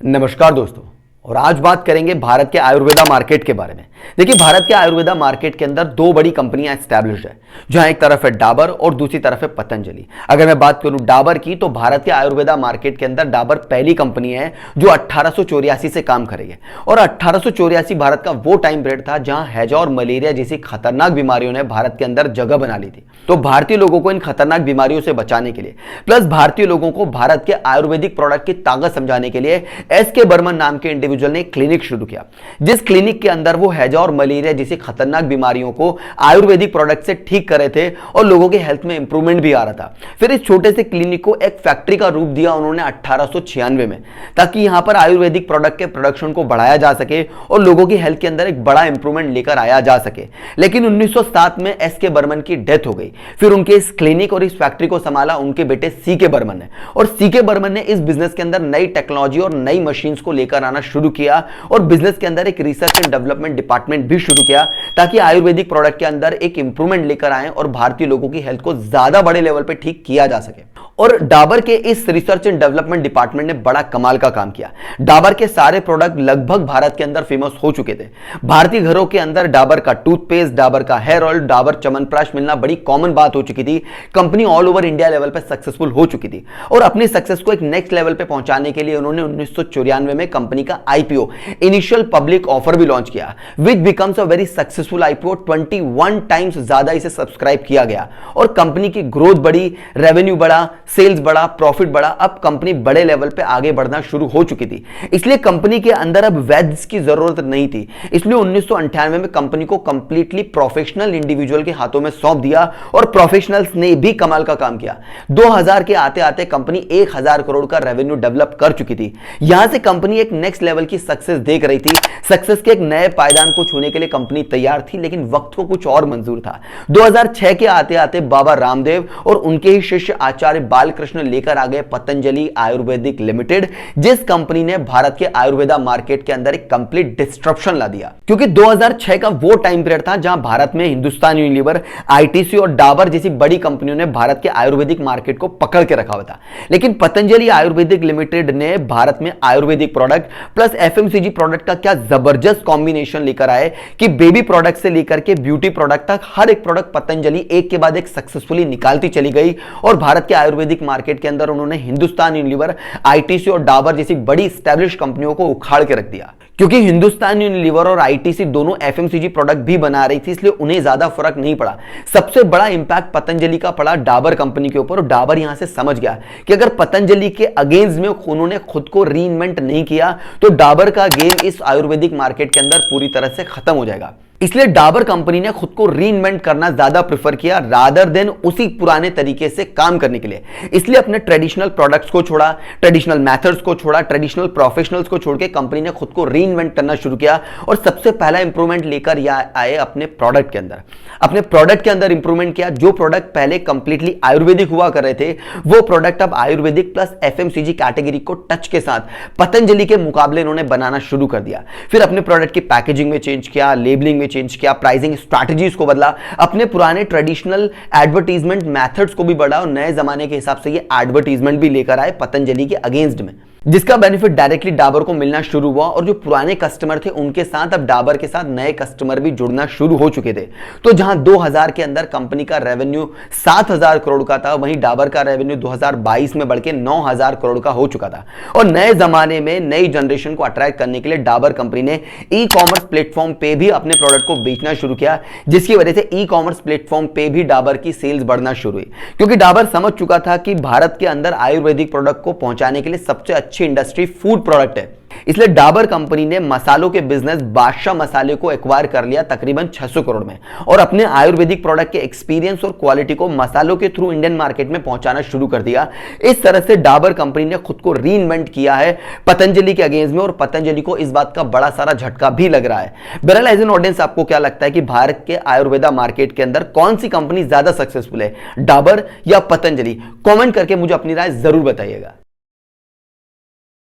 नमस्कार दोस्तों। और आज बात करेंगे भारत के आयुर्वेदा मार्केट के बारे में। देखिए, भारत के आयुर्वेदा मार्केट के अंदर दो बड़ी कंपनियां एस्टैब्लिश्ड है, जहां एक तरफ है डाबर और दूसरी तरफ है पतंजलि। अगर मैं बात करूं डाबर की, तो भारत के आयुर्वेदा मार्केट के अंदर डाबर पहली कंपनी है जो 1884 से काम कर रही है। और 1884 भारत का वो टाइम पीरियड था जहां हैजा और मलेरिया जैसी खतरनाक बीमारियों ने भारत के अंदर जगह बना ली थी। तो भारतीय लोगों को इन खतरनाक बीमारियों से बचाने के लिए, प्लस भारतीय लोगों को भारत के आयुर्वेदिक प्रोडक्ट की ताकत समझाने के लिए एस.के. बर्मन नाम के इंडिविजुअल ने एक क्लिनिक शुरू किया, जिस क्लिनिक के अंदर वो हैजा और मलेरिया जैसी खतरनाक बीमारियों को आयुर्वेदिक प्रोडक्ट से ठीक कर रहे थे और लोगों के हेल्थ में इंप्रूवमेंट भी आ रहा था। फिर इस छोटे से क्लिनिक को एक फैक्ट्री का रूप दिया उन्होंने 1896 में, ताकि यहां पर आयुर्वेदिक प्रोडक्ट के प्रोडक्शन को बढ़ाया जा सके और लोगों की हेल्थ के अंदर एक बड़ा इंप्रूवमेंट लेकर आया जा सके। लेकिन 1907 में एस.के. बर्मन की डेथ हो गई। फिर उनके इस क्लिनिक और इस फैक्ट्री को संभाला उनके बेटे सी.के. बर्मन ने। और सी.के. बर्मन ने इस बिजनेस के अंदर नई टेक्नोलॉजी और नई मशीन्स को लेकर आना शुरू किया और बिजनेस के अंदर एक रिसर्च एंड डेवलपमेंट डिपार्टमेंट भी शुरू किया, ताकि आयुर्वेदिक प्रोडक्ट के अंदर एक इंप्रूवमेंट लेकर आए और भारतीय लोगों की हेल्थ को ज्यादा बड़े लेवल पे ठीक किया जा सके। और डाबर के इस रिसर्च एंड डेवलपमेंट डिपार्टमेंट ने बड़ा कमाल का काम किया। डाबर के सारे प्रोडक्ट लगभग भारत के अंदर फेमस हो चुके थे। भारतीय घरों के अंदर डाबर का टूथपेस्ट, डाबर का हेयर ऑयल, डाबर च्यवनप्राश मिलना बड़ी कॉमन बात हो चुकी थी। Company all over India level पे सक्सेसफुल हो चुकी थी और अपनी सक्सेस को एक नेक्स्ट लेवल पे पहुंचाने के लिए उन्होंने 1994 में कंपनी का आईपीओ, इनिशियल पब्लिक ऑफर भी लॉन्च किया, which becomes a very successful IPO. 21 times ज्यादा इसे सब्सक्राइब किया गया और कंपनी की ग्रोथ बढ़ी, रेवेन्यू बढ़ा, सेल्स बढ़ा, प्रॉफिट बढ़ा। अब कंपनी बड़े लेवल पे आगे बढ़ना शुरू हो चुकी थी, इसलिए कंपनी के अंदर अब वैद्य की जरूरत नहीं थी। इसलिए 1998 में कंपनी को कंप्लीटली प्रोफेशनल इंडिविजुअल के हाथों में सौंप दिया और प्रोफेशनल्स ने भी कमाल का काम किया। 2000 के आते आते कंपनी 1000 करोड़ का रेवेन्यू डेवलप कर चुकी थी। यहां से कंपनी एक नेक्स्ट लेवल की सक्सेस देख रही थी। सक्सेस के एक नए पायदान को छूने के लिए कंपनी तैयार थी, लेकिन वक्त को कुछ और मंजूर था। 2006 के आते आते बाबा रामदेव और उनके ही शिष्य आचार्य बालकृष्ण लेकर आ गए पतंजलि आयुर्वेदिक लिमिटेड, जिस कंपनी ने भारत के आयुर्वेदा मार्केट के अंदर एक कंप्लीट डिस्ट्रप्शन ला दिया। क्योंकि 2006 का वो टाइम पीरियड था जहां भारत में हिंदुस्तान यूनिलीवर, आईटीसी और डाबर जैसी बड़ी कंपनियों ने भारत के आयुर्वेदिक मार्केट को पकड़ के रखा हुआ था। लेकिन पतंजलि आयुर्वेदिक लिमिटेड ने भारत में Ayurvedic product plus FMCG product का क्या जबरदस्त कॉम्बिनेशन लेकर आए कि बेबी प्रोडक्ट से लेकर के ब्यूटी प्रोडक्ट तक हर एक प्रोडक्ट पतंजलि एक के बाद एक सक्सेसफुली निकालती चली गई। और भारत के आयुर्वेदिक मार्केट के अंदर उन्होंने हिंदुस्तान यूनिलीवर, आईटीसी और डाबर जैसी बड़ी स्टैब्लिश कंपनियों को उखाड़ के रख दिया। क्योंकि हिंदुस्तान यूनिलीवर और आईटीसी दोनों एफएमसीजी प्रोडक्ट भी बना रही थी, इसलिए उन्हें ज्यादा फर्क नहीं पड़ा। सबसे बड़ा इंपैक्ट पतंजलि का पड़ा डाबर कंपनी के ऊपर। और डाबर यहां से समझ गया कि अगर पतंजलि के अगेंस्ट में उन्होंने खुद को रीइन्वेंट नहीं किया तो डाबर का गेम इस आयुर्वेदिक मार्केट के अंदर पूरी तरह से खत्म हो जाएगा। इसलिए डाबर कंपनी ने खुद को रीइन्वेंट करना ज्यादा प्रेफर किया रादर देन उसी पुराने तरीके से काम करने के लिए। इसलिए अपने ट्रेडिशनल प्रोडक्ट्स को छोड़ा, ट्रेडिशनल मेथड्स को छोड़ा, ट्रेडिशनल प्रोफेशनल्स को छोड़ के कंपनी ने खुद को रीइन्वेंट करना शुरू किया और सबसे पहला इंप्रूवमेंट लेकर आए अपने प्रोडक्ट के अंदर। अपने प्रोडक्ट के अंदर इंप्रूवमेंट किया। जो प्रोडक्ट पहले कंप्लीटली आयुर्वेदिक हुआ कर रहे थे, वो प्रोडक्ट अब आयुर्वेदिक प्लस एफएमसीजी कैटेगरी को टच के साथ पतंजलि के मुकाबले इन्होंने बनाना शुरू कर दिया। फिर अपने प्रोडक्ट की पैकेजिंग में चेंज किया, लेबलिंग में चेंज किया, प्राइसिंग स्ट्रैटेजीज को बदला, अपने पुराने ट्रेडिशनल एडवर्टाइजमेंट मेथड्स को भी बढ़ा और नए जमाने के हिसाब से ये एडवर्टाइजमेंट भी लेकर आए पतंजलि के अगेंस्ट में, जिसका बेनिफिट डायरेक्टली डाबर को मिलना शुरू हुआ। और जो पुराने कस्टमर थे उनके साथ अब डाबर के साथ नए कस्टमर भी जुड़ना शुरू हो चुके थे। तो जहां 2000 के अंदर कंपनी का रेवेन्यू 7000 करोड़ का था, वहीं डाबर का रेवेन्यू 2022 में बढ़ के 9000 करोड़ का हो चुका था। और नए जमाने में नई जनरेशन को अट्रैक्ट करने के लिए डाबर कंपनी ने ई कॉमर्स प्लेटफॉर्म पे भी अपने प्रोडक्ट को बेचना शुरू किया, जिसकी वजह से ई कॉमर्स प्लेटफॉर्म पे भी डाबर की सेल्स बढ़ना शुरू हुई। क्योंकि डाबर समझ चुका था कि भारत के अंदर आयुर्वेदिक प्रोडक्ट को पहुंचाने के लिए सबसे अच्छी इंडस्ट्री फूड प्रोडक्ट है। इसलिए डाबर कंपनी ने मसालों के बिजनेस बादशाह मसाले को एक्वायर कर लिया तकरीबन 600 करोड़ में और अपने आयुर्वेदिक प्रोडक्ट के एक्सपीरियंस और क्वालिटी को मसालों के थ्रू इंडियन मार्केट में पहुंचाना शुरू कर दिया। इस तरह से डाबर कंपनी ने खुद को रीइन्वेंट किया है पतंजलि के अगेंस्ट में और पतंजलि को इस बात का बड़ा सारा झटका भी लग रहा है। बहरहाल एज एन ऑडियंस आपको क्या लगता है कि भारत के आयुर्वेदा मार्केट के अंदर कौन सी कंपनी ज्यादा सक्सेसफुल है, डाबर या पतंजलि? कॉमेंट करके मुझे अपनी राय जरूर बताइएगा।